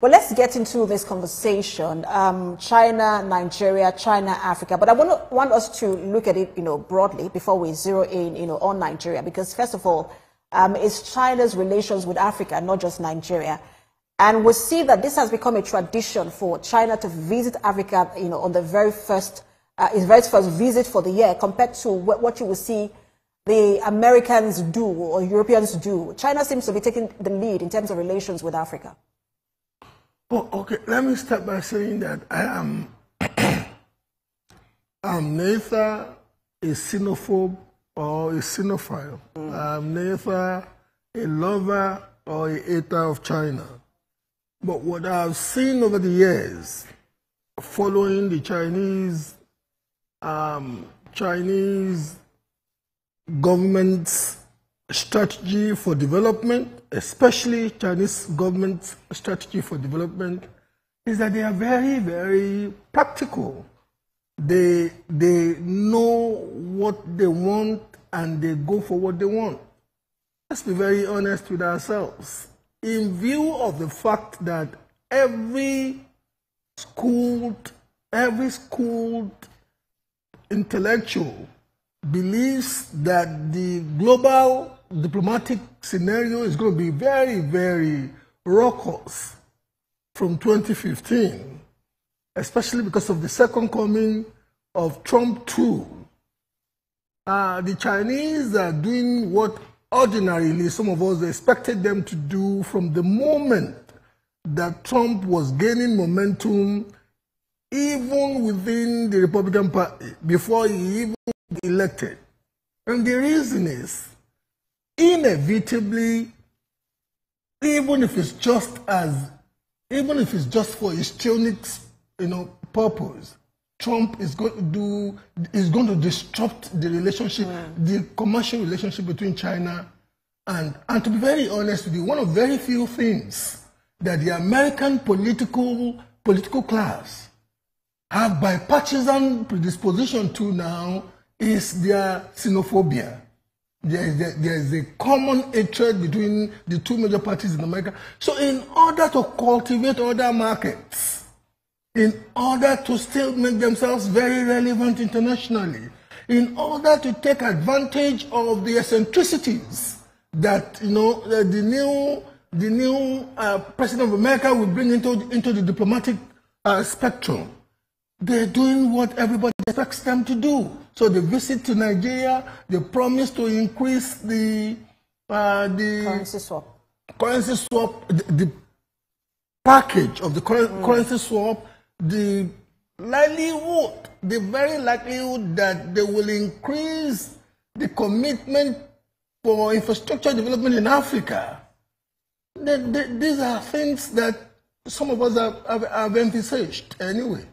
Well, let's get into this conversation. China, Nigeria, China, Africa. But I want us to look at it, broadly before we zero in, on Nigeria, because first of all, it's China's relations with Africa, not just Nigeria. And we see that this has become a tradition for China to visit Africa, on the its very first visit for the year, compared to what you will see the Americans do or Europeans do. China seems to be taking the lead in terms of relations with Africa. Oh, okay. Let me start by saying that I am I'm neither a xenophobe or a xenophile. I'm neither a lover or a hater of China. But what I've seen over the years, following the Chinese government's strategy for development, especially Chinese government's strategy for development, is that they are very, very practical. They know what they want and they go for what they want. Let's be very honest with ourselves. In view of the fact that every schooled intellectual believes that the global diplomatic scenario is going to be very, very raucous from 2015, especially because of the second coming of Trump 2. The Chinese are doing what ordinarily some of us expected them to do from the moment that Trump was gaining momentum, even within the Republican Party, before he even got elected. And the reason is, inevitably, even if it's just for histrionic, purpose, Trump is going to disrupt the relationship, the commercial relationship between China and to be very honest with you, one of very few things that the American political class have bipartisan predisposition to now is their xenophobia. There is a common hatred between the two major parties in America. So in order to cultivate other markets, in order to still make themselves very relevant internationally, in order to take advantage of the eccentricities that the new President of America will bring into the diplomatic spectrum, they're doing what everybody expects them to do. So the visit to Nigeria, they promise to increase the currency swap, the package of the currency swap, the very likelihood that they will increase the commitment for infrastructure development in Africa. These are things that some of us have emphasized anyway.